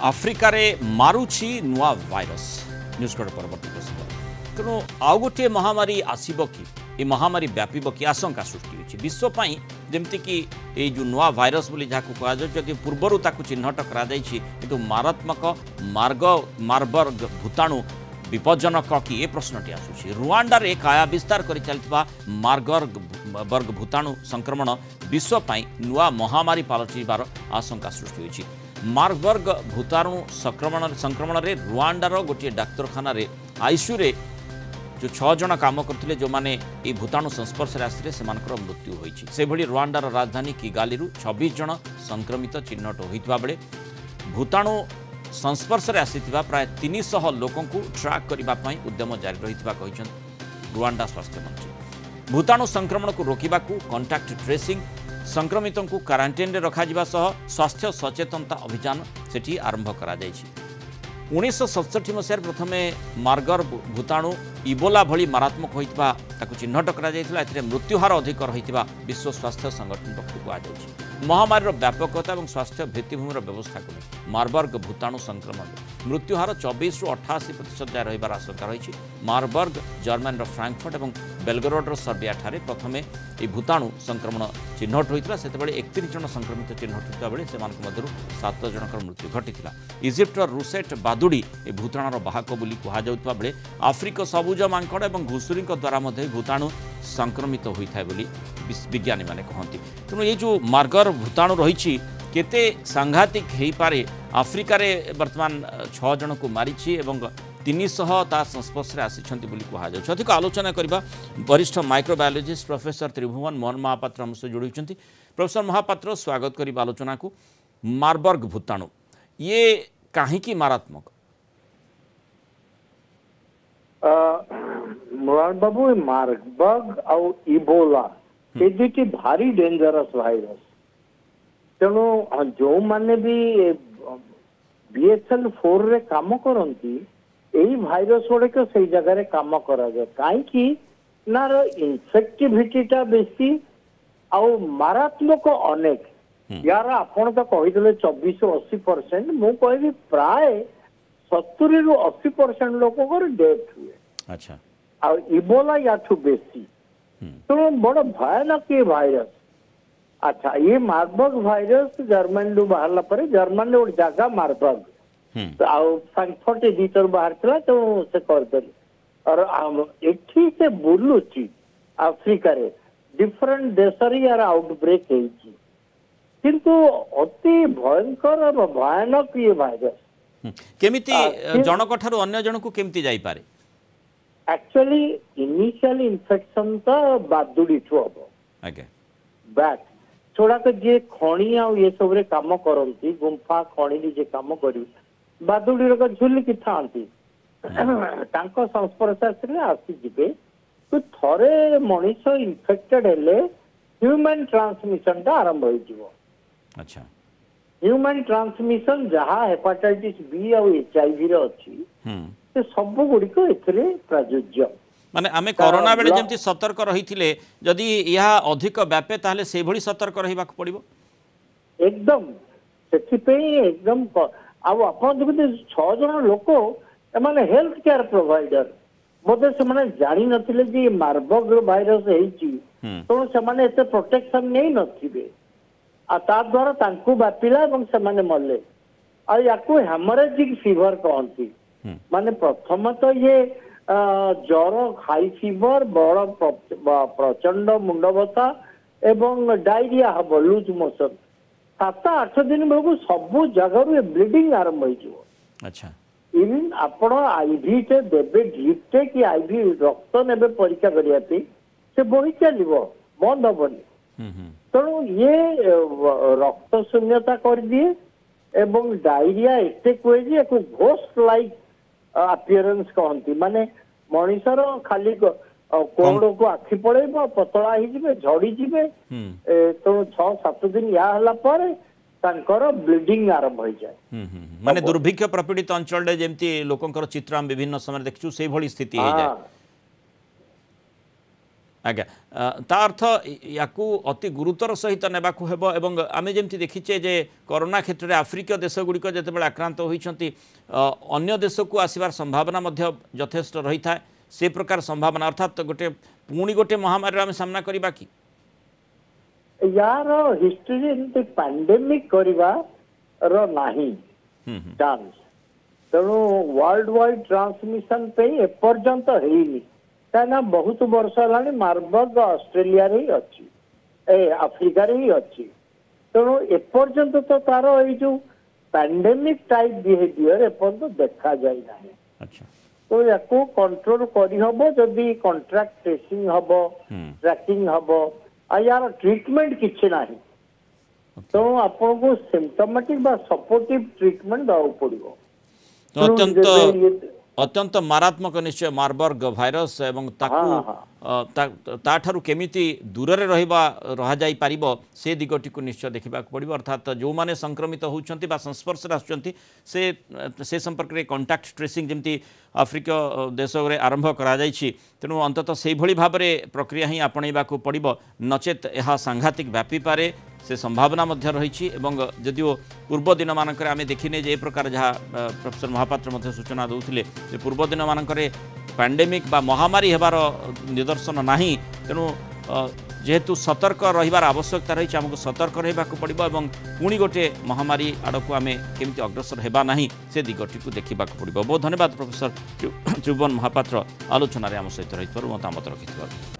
आफ्रिकार मारुछि नुआ virus news code परवर्ती प्रसंग तेणु आउ गोटे महामारी आसब कि ये महामारी व्यापीब कि आशंका सृष्टि होती विश्वपाई जमतीक ये जो नुआ भाइरस बोली जहाँ कहुच्छे पूर्वर ताकू चिन्हट कर मारात्मक मार्बर्ग भूताणु विपज्जनक कि ये प्रश्नटी आसूसी रुआंडा रे काया विस्तार कर चलता मार्बर्ग भूताणु संक्रमण विश्वपाई नुआ महामारी पलटिबार आशंका सृष्टि होती मार्बर्ग भूताणु संक्रमण रे रुआंडार गोटे डाक्तरखाना रे आईसीयू रे जो 6 जन काम करते जो माने ये भूताणु संस्पर्श आसते से मृत्यु होती से भली रुआंडार राजधानी किगाली 26 जन संक्रमित चिन्हट होता बेले भूताणु संस्पर्श आसीथिबा प्राय 300 लोकों को ट्रैक करने उद्यम जारी रही रुआंडा स्वास्थ्य मंत्री भूताणु संक्रमण को रोकने को कंटाक्ट ट्रेसिंग संक्रमितों को क्वारंटाइन रे रखा जिबा सह स्वास्थ्य सचेतनता अभियान सेठी आरंभ करा जायछि 1967 मसीह प्रथमे मार्गर भूताणु इबोला भली मारात्मक होइतबा ताकु चिन्हट करा जायथिला एथिरे मृत्युहार अधिक रहितबा विश्व स्वास्थ्य संगठन पक्षरु कुहाଯାଉଛି महामारी व्यापकता और स्वास्थ्य भित्तिभूमि व्यवस्था को मार्बर्ग भूताणु संक्रमण मृत्युहार 24 ରୁ 88% जाए रही आशंका रही मार्बर्ग जर्मन फ्रांकफर्ट और बेलग्रेड सर्बिया ठारे प्रथमे ये भूताणु संक्रमण चिन्हट होता से 31 जन संक्रमित चिन्हट होता बेले से 7 जनकर मृत्यु घटी इजिप्टर रुसेट बादुड़ी ये भूताणुर बाहक बोली कहुवा बेले आफ्रिक सबुज मांकड़ और घुषुरी द्वारा भूताणु संक्रमित होता है बोली विज्ञानी माने कहती तेणु ये जो मार्गर भूताणु रही केते सांघातिक हो पारे आफ्रिकार बर्तमान 6 जन को मारी 300 ता संस्पर्श आसी कहुच्छे अधिक आलोचना करने वरिष्ठ माइक्रोबायोलॉजिस्ट प्रोफेसर त्रिभुवन मोहन महापात्र हमसे जोड़ी प्रोफेसर महापात्र स्वागत करी आलोचना को मार्बर्ग भूताणु ये कहीं मारात्मक मुराद बाबू मार्बर्ग और इबोला ये दुटी भारी डेंजरस भाइरस तेणु जो माने भी BSL-4 रे काम करती यही भाइरस गुड़िक से जगह काम करा कहीं नार इनफेक्टिविटीटा बेसी आउ मारात्मक अनेक यार आपण तो कहीदे 24-80% मु कहि प्राय 70 ରୁ 80% लोक डेथ हुए अच्छा आ इबोला याठू बेसी तो बड़ भयानक ये भाइरस अच्छा ये मार्बर्ग भाइरस जर्मन रू बाहरला पर जर्मन रे जगह मार्बर्ग फ्रांकफर्ट भीतर बाहर था तो से करदे और एठी से बुलुची आफ्रिका रे डिफरेंट देश रे यार आउटब्रेक हेची किंतु अति भयंकर और भयानक ये भाइरस केमिति जनक ठारू अन्य जन को केमिति जाई पारे एक्चुअली इनिशियल इन्फेक्शन तो बादुड़ी ठू हम आगे बैक छोड़ा तो जे खणी आ ये सब रे काम करती गुंफा खणी जे काम करी बादुड़ी रो झुलिकी थांती तांको संस्पर्श आसी जिबे तो थरे मनीष इन्फेक्टेड हेले ह्यूमन ट्रांसमिशन टा आरंभ हो जिवो अच्छा ह्यूमन ट्रांसमिशन जहाँ हेपाटाइटिस बी और HIV रे अछि से सब गुड़िक एथिरे प्रयोज्य माने आमे कोरोना बेले जेमति सतर्क रहिथिले जदि यह अधिक व्यापे ताले से भली सतर्क रहिबाक पड़िबो एकदम सेथि पे एकदम अब अपन देखते 6 जन लोक माने हेल्थ केयर प्रोवाइडर बोधे से माने जानी नथिले जे मार्बर्ग भाइरस हेची तो से माने एते प्रोटेक्शन नै नथिबे आ ता द्वारा तांकु बापिला এবং से मरले आ याकू हेमोरेजिक फीवर कहती माने प्रथम तो ये ज्वर हाई फीवर बड़ प्रचंड मुंड बता एवं डायरिया हम लूज मोशन 7-8 दिन बेलू सबू जगह ब्लीडिंग आरंभ हो अच्छा इवन आपण आईवी टे देबे ड्रिपटे कि आईवी रक्त नेबे परीक्षा करने से बही चलो बंद हेनी तेणु ये रक्त शून्यता कर दिए एवं डायरिया एते कहे घोस्ट लाइक अपीयरेंस कहती माने मनीषर खाली कोड़ को आखि पड़ेब पतला हो झड़ी जीवे तेणु 6-7 दिन या ब्लीडिंग आरंभ हो जाए माने दुर्भिक्ष प्रपीड़ित अंचल जेमती लोकंकर चित्र हम विभिन्न समय देखु से भली स्थिति हो जाए आज्ञा ता अर्थ या अति गुरुतर सहित नेबाकू हेबो एवं आमे जेमती देखिचे जे कोरोना क्षेत्र में आफ्रिकीय देशगुड़िक जितेबाला आक्रांत होइछंती अन्य देश को आसबार संभावना मध्य यथेष्ट रही था से प्रकार संभावना अर्थात गोटे पुणी गोटे महामारी आम सामना करबा कि यार हिस्ट्री एमती पैंडेमिक करवा रो नाही चांस तेणु वर्ल्ड वाइड ट्रांसमिशन पे एपर्यंत हेनी कहीं बहुत वर्ष है मार्बर्ग ऑस्ट्रेलिया ही अच्छी आफ्रिका ही अच्छी तेणु एपर्यंत तो तार यो पैंडेमिक टाइप बिहेवियर एपर्यंत देखा जाए ना अच्छा तो या कंट्रोल करहब जदि कॉन्ट्रैक्ट ट्रेसिंग हम ट्रैकिंग हम आ यार ट्रीटमेंट किसी ना तेणु आपन को सिम्पटोमेटिक बा सपोर्टिव ट्रीटमेंट देवा पड़ो अत्यंत अत्यंत मारात्मक निश्चय मार्बर्ग भाइरस एवं ताठारु केमिति दूर रहा जाई पारिबो से दिगटी को निश्चय देखा पड़ो अर्थात जो माने संक्रमित होउछंती बा संस्पर्श आसुछंती से संपर्क में कंटाक्ट ट्रेसिंग जमती आफ्रिक देश में आरंभ करा जायछि तेणु अंततः से भली भाव में प्रक्रिया ही आपणैबाकू पड़िबो नचेत यह सांघातिक व्यापी पारे से संभावना मध्य रही जदिओ पूर्व दिन मानक आम देखने जे प्रकार जहाँ प्रोफेसर महापात्र सूचना दौले पूर्व दिन मानक पैंडेमिक बा महामारी हेबार निदर्शन नाही तेणु जेहेतु सतर्क रहिबार आवश्यकता रही आमको सतर्क रहिबाकू पड़िबो एवं पुणी गोटे महामारी आड़क आम केमिति अग्रसर हेबा नाही से दिगटी को देखिबाकू पड़िबो। बहुत धन्यवाद प्रोफेसर त्रिभुवन महापात्र आलोचना आम सहित रही मतामत रखिथिबारु।